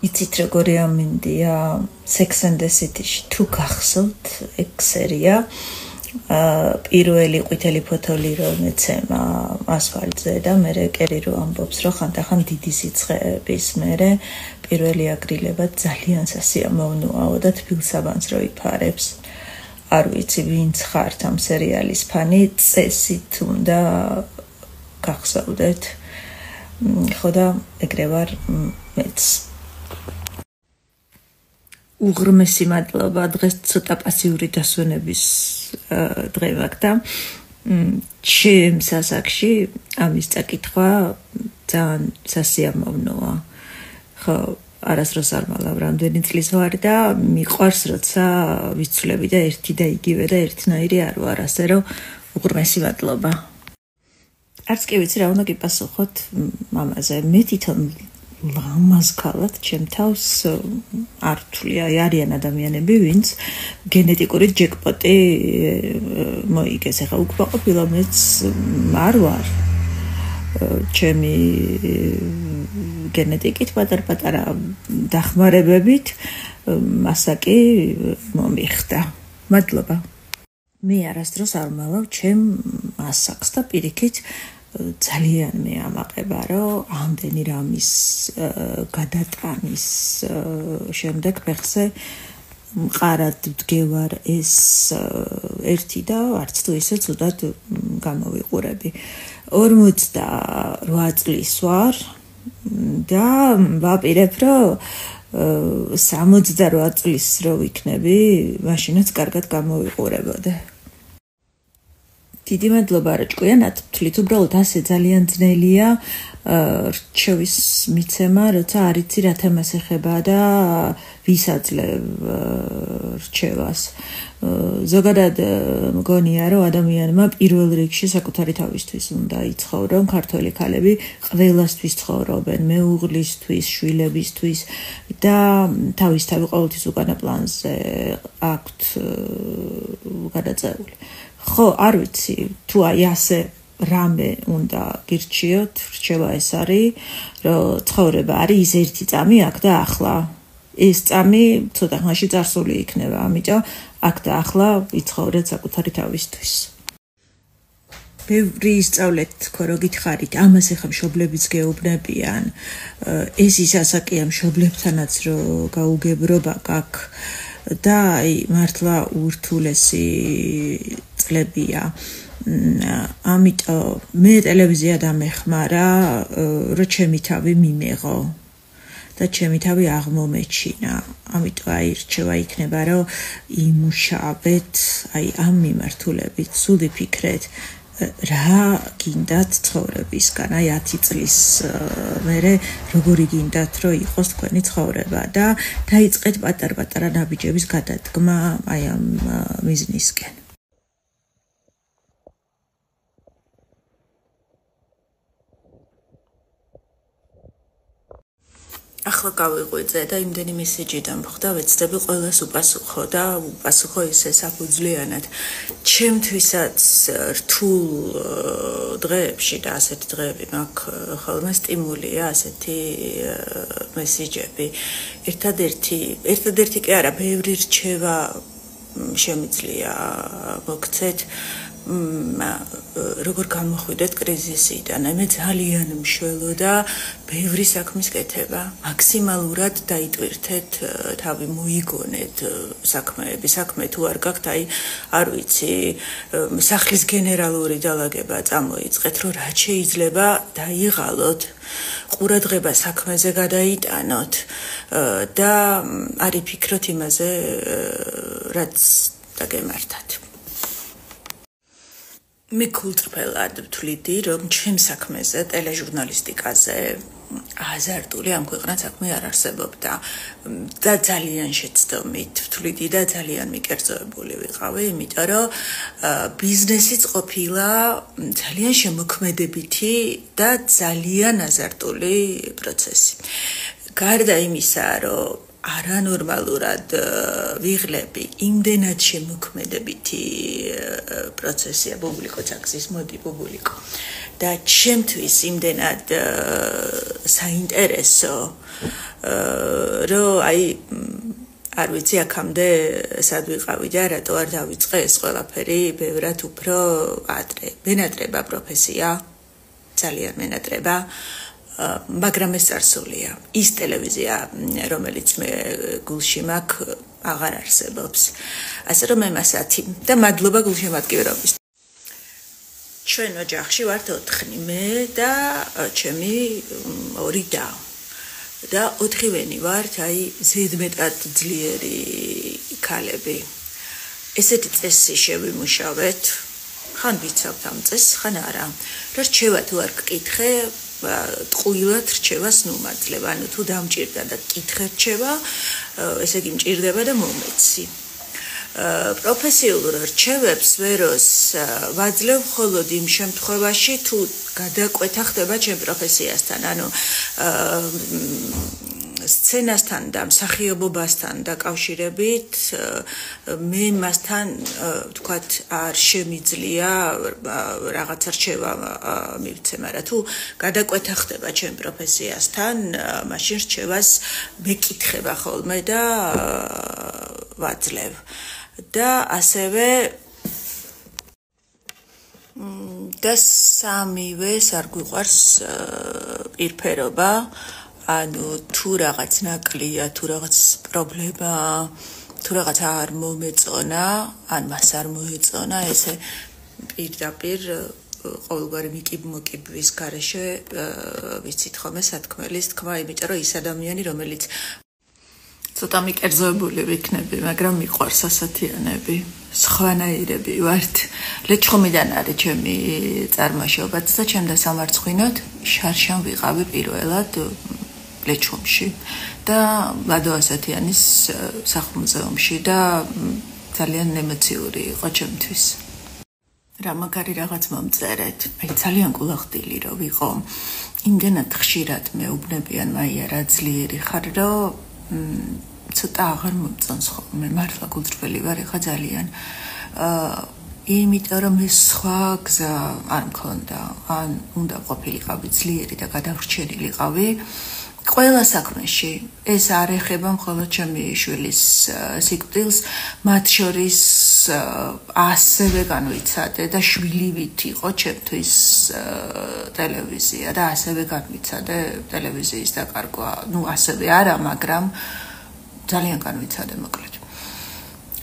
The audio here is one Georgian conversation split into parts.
იცით როგორი ამინდია Sex and the City-ში თუ გახსოვთ ეგ სერია პირველი ყვითელი ფოთოლი რომ ეცემა ასფალტზე და მერე კერი რო ამბობს რომ ხანდახან დიდი სიცხეების მერე პირველი აგრილება ძალიან სასიამოვნოა და თბილსაბანს რო იფარებს არ ვიცი ვინც ხართ ამ სერიალის ფანი წესით უნდა გახსოვდეთ ხო და ეგრე ვარ მეც უღრმესი მადლობა დღეს ცოტა პასიური დასვენების დღე ვაკდა ჩემს ასაკში ამის წაკითხვა ძალიან სასიამოვნოა ხო არასდროს არ მალავ რამდენი წლის ვარ და მიყვარს როცა ვიცვლები და ერთი და იგივე და ერთნაირი არ ვარ ასე რომ უღრმესი მადლობა არც კი ვიცი რა უნდა გიპასუხოთ მამაზე მე თვითონ ლამაზ ქალად ჩემ თავს არ ვთვლი არიან ადამიანები ვინც გენეტიკური ჯეკპოტი მოიგეს ახლა უკმაყოფილო მეც არ ვარ ჩემი გენეტიკით პატარ-პატარა დახმარებებით მასაკი მომიხდა მადლობა მე არასდროს არ მალავ ჩემ ასაკს და პირიქით ძალიან მე ამაყება რომ ამდენი რამის გადატანის შემდეგ ფეხზე მყარად ვდგევარ ეს ერთი და არც თუ ისე ცუდად გამოვიყურები 48 წლის ვარ და ვაპირებ რომ 68 წლის რო ვიქნები მაშინაც კარგად გამოვიყურებოდე დიდი მადლობა რა ჭკვიანად ვთვლით უბრალოდ ასე ძალიან ძნელია რჩევის მიცემა როცა არ იცი რა თემას ეხება და ვის აძლევ რჩევას ზოგადად მგონია რომ ადამიანმა პირველ რიგში საკუთარი თავისთვის უნდა იცხოვრონ ქართველი ქალები ყველასთვის ცხოვრობენ მეუღლისთვის შვილებისთვის და თავისთავად ყოველთვის უკანა პლანზე აქვთ გადაწეული ხო არ ვიცი თუ აი ასე რამე უნდა გირჩიოთ რჩევა ეს არის რომ ცხოვრება არის ის ერთი წამი აქ და ახლა ეს წამი ცოტა ხანში წარსული იქნება ამიტომ აქ და ახლა ვიცხოვრეთ საკუთარი თავისთვის ბევრი ისწავლეთ თქო რო გითხარით ამას ახლა მშობლებიც გეუბნებიან ეს ის ასაკია მშობლებთანაც რო გაუგებრობა გაქვს და აი მართლა ურთულესი წლებია ამიტომ მე ტელევიზია დამეხმარა რომ ჩემი თავი მიმეღო და ჩემი თავი აღმომეჩინა ამიტომ აი რჩევა იქნება რომ იმუშავეთ აი ამ მიმართულებით სულ იფიქრეთ რა გინდათ ცხოვრებისგან აი 10 წლის მერე როგორი გინდათ რომ იყოს თქვენი ცხოვრება და დაიწყეთ პატარ-პატარა ნაბიჯების გადადგმა აი ამ მიზნისკენ ახლა გავიყვიძე და იმდენი მესეჯი დამხვდა ვეცდები ყველას უპასუხო და უპასუხო ისე საფუძვლიანად ჩემთვისაც რთულ დღეებში და ასეთი დღეები მაქვს ხოლმე სტიმულია ასეთი მესეჯები ერთადერთი კი არა ბევრი რჩევა შემიძლია მოგცეთ როგორ გამოხვიდეთ კრიზისიდან მე ძალიან მშველო და ბევრი საქმის კეთება მაქსიმალურად დაიტვირთეთ თავი მოიგონეთ საქმე თუ არ გაქვთ აი არ ვიცი სახლის გენერალური დალაგება წამოიწყეთ რომ რაც შეიძლება დაიღალოთ ყურადღება საქმეზე გადაიტანოთ და არ იფიქროთ იმაზე რაც დაგემართათ მე კულტურულად ვთვლიდი რომ ჩემ საქმეზე ტელეჟურნალისტიკაზე აზარტული ამ ქვეყნად საქმე არ არსებობდა და ძალიან შეცდომით ვთვლიდი და ძალიან მიკერძოებული ვიყავი იმიტომ რომ ბიზნესიც ყოფილა ძალიან შემოქმედებითი და ძალიან აზარტული პროცესი გარდა იმისა რომ არანორმალურად ვიღლები იმდენად შემოქმედებითი პროცესია პუბლიკო წაგზის მოდი პუბლიკო და ჩემთვის იმდენად საინტერესო რომ აი არ ვიცი აქამდე სად ვიყავი და რატო არ დავიწყე ეს ყველაფერი ბევრად უფრო ადრე. მენატრება პროფესია, ძალიან მენატრება, მაგრამ ეს წარსულია. ის ტელევიზია, რომელიც მე გულში მაქვს, აღარ არსებობს. ასე რომ მე მასათი და მადლობა გულშემატკივრობის. ჩვენ ოჯახში ვართ 4, მე და ჩემი 2 და. და 4-ვენი ვართ, აი ზედმეტად ძლიერი ქალები. ესეთი წესი შევიმუშავეთ, ხან ვიცავთ ამ წესს, ხან არა. რა რჩევა თუ არ გკითხე, ტყუილად რჩევას ნუმაძლევ, ანუ თუ დამჭირდა და კითხე რჩევა, ესე იგი მჭირდება და მომეცი. პროფესიულ რჩევებს ვეროს ვაძლევ მხოლოდ იმ შემთხვევაში, თუ გადაკვეთა ხდება ჩემ პროფესიასთან, ანუ სცენასთან და მსახიობობასთან დაკავშირებით მე მასთან თქვათ არ შემიძლია რაღაცა რჩევა მივცე, მაგრამ თუ გადაკვეთა ხდება ჩემ პროფესიასთან, მაშინ რჩევას მეკითხება ხოლმე და ვაძლევ. და ასევე და სამივეს არ გვიყვარს პირფერობა, ანუ თუ რაღაც ნაკლია, თუ რაღაც პრობლემა, თუ რაღაც არ მომეწონა, ან მას არ მოეწონა, ესე პირდაპირ ყოველგვარი მოკიბვის გარეშე ვიცით ხოლმე სათქმელის თქმა, იმიტომ რომ ის ადამიანი, რომელიც ცოტა მიკერძოებული ვიქნები, მაგრამ მიყვარს ასათიანები, სხვანაირები ვართ. ლეჩხუმიდან არის ჩემი წარმოშობაც და ჩემ დასამარცხინოდ შარშან ვიყავი პირველად ლეჩხუმში და ლადო ასათიანის სახლ-მუზეუმში და ძალიან ემოციური იყო ჩემთვის. რა მაგარი რაღაც მომწერეთ, აი ძალიან გულახდილი რო ვიყო. იმდენად ხშირად მეუბნებიან, მაია რა ძლიერი ხარ, რომ ცოტა აღარ მომწონს ხოლმე, მართლა გულწრფელი ვარ ეხა ძალიან. იმიტომ რომ ეს სხვა გზა არ მქონდა, ან უნდა ყოფილიყავი ძლიერი და გადავრჩენილიყავი ყველა საქმეში. ეს არ ეხება მხოლოდ ჩემი შვილის სიკვდილს, მათ შორის ასევე განვიცადე და შვილივით იყო ჩემთვის ტელევიზია და ასევე განვიცადე ტელევიზიის დაკარგვა. ნუ ასევე არა, მაგრამ ძალიან განვიცადე მოკლედ.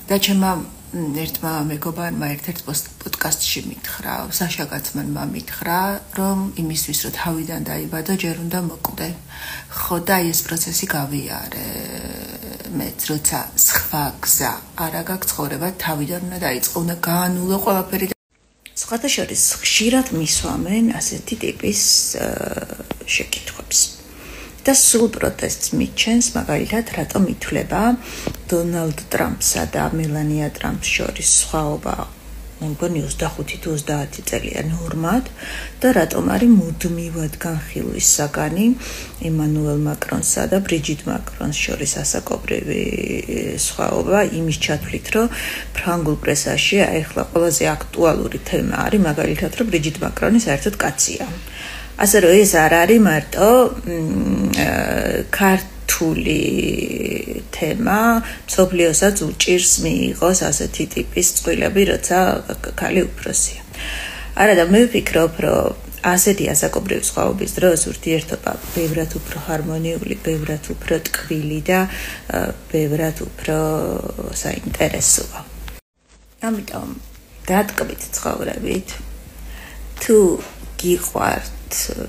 და ჩემმა ერთმა მეგობარმა ერთ-ერთ პოდკასტში მითხრა, საშა კაცმანმა მითხრა, რომ იმისთვის რომ თავიდან დაიბადო, ჯერ უნდა მოკვდე. ხო და ეს პროცესი გავიარე. მეც როცა სხვა გზა არა გაქვს ცხოვრება, თავიდან უნდა დაიწყო, უნდა გაანულო ყველაფერი. სხვათა შორის ხშირად მისვამენ ასეთი ტიპის შეკითხვებს. და სულ პროტესტს მიჩენს, მაგალითად, რატომ ითვლება დონალდ ტრამპსა და მელანია ტრამპს შორის სხვაობა, მგონი 25 თუ 30 წელია ნორმად და რატომ არის მუდმივად განხილვის საგანი ემანუელ მაკრონსა და ბრიჯიტ მაკრონს შორის ასაკობრივი სხვაობა იმის ჩათვლით, რომ ფრანგულ პრესაში ახლა ყველაზე აქტუალური თემა არის მაგალითად, რომ ბრიჯიტ მაკრონი საერთოდ კაცია. ასე რომ ეს არ არის მარტო ქართული თემა, მსოფლიოსაც უჭირს მიიღოს ასეთი ტიპის წყვილები, როცა ქალი უფროსია. არა და მე ვფიქრობ, რომ ასეთი ასაკობრივი სხვაობის დროს ურთიერთობა ბევრად უფრო ჰარმონიული, ბევრად უფრო ტკბილი და ბევრად უფრო საინტერესოა. ამიტომ დატკბით ცხოვრებით, თუ გიყვართ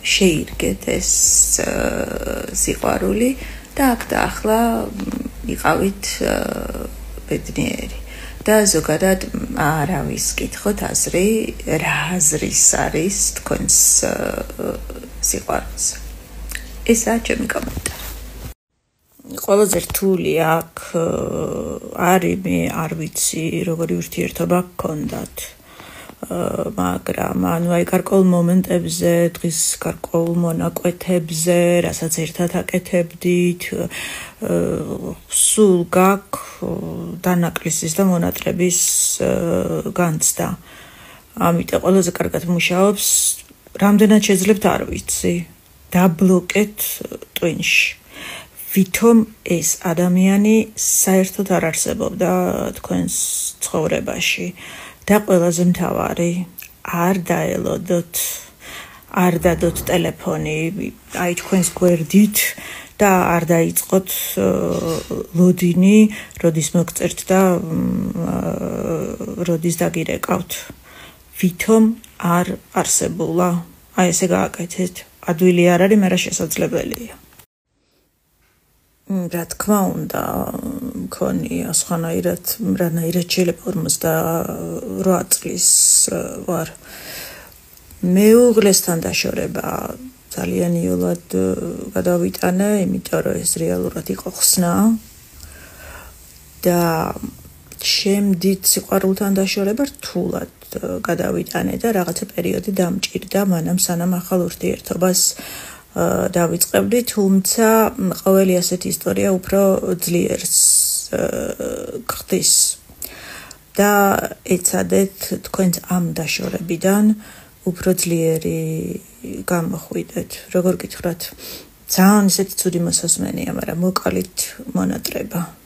შეირგეთ ეს სიყვარული და აქ და ახლა იყავით ბედნიერი და ზოგადად არავის კითხოთ აზრი, რა აზრის არის თქვენს სიყვარულზე. ესაა ჩემი კომენტარი. ყველაზე რთული აქ არის, მე არ ვიცი როგორი ურთიერთობა გქონდათ, მაგრამ ანუ აი გარკვეულ მომენტებზე, დღის გარკვეულ მონაკვეთებზე, რასაც ერთად აკეთებდით, სულ გაქვს დანაკლისის და მონატრების განცდა. ამიტომ ყველაზე კარგად მუშაობს, რამდენად შეძლებთ არ ვიცი, დაბლოკეთ ტვინში. ვითომ ეს ადამიანი საერთოდ არ არსებობდა თქვენს ცხოვრებაში და ყველაზე მთავარი არ დაელოდოთ არ დადოთ ტელეფონი აი თქვენს გვერდით და არ დაიწყოთ ლოდინი როდის მოგწერთ და როდის დაგირეკავთ ვითომ არ არსებულა აი ესე გააკეთეთ ადვილი არ არის მერე შესაძლებელია რა თქმა უნდა მქონია სხვანაირად რანაირად შეიძლება 58 წლის ვარ მეუღლესთან დაშორება ძალიან იოლად გადავიტანე, იმიტომ რომ ეს რეალურად იყო ხსნა და შემდით სიყვარულთან დაშორება რთულად გადავიტანე და რაღაცა პერიოდი დამჭირდა მანამ სანამ ახალ ურთიერთობას დავიწყებდი, თუმცა ყოველი ასეთი ისტორია უფრო ძლიერს გხდის და ეცადეთ თქვენს ამ დაშორებიდან უფრო ძლიერი გამოხვიდეთ. როგორ გითხრათ? ძალიან ისეთი ცუდი მოსასმენია, მაგრამ მოკალით მონატრება.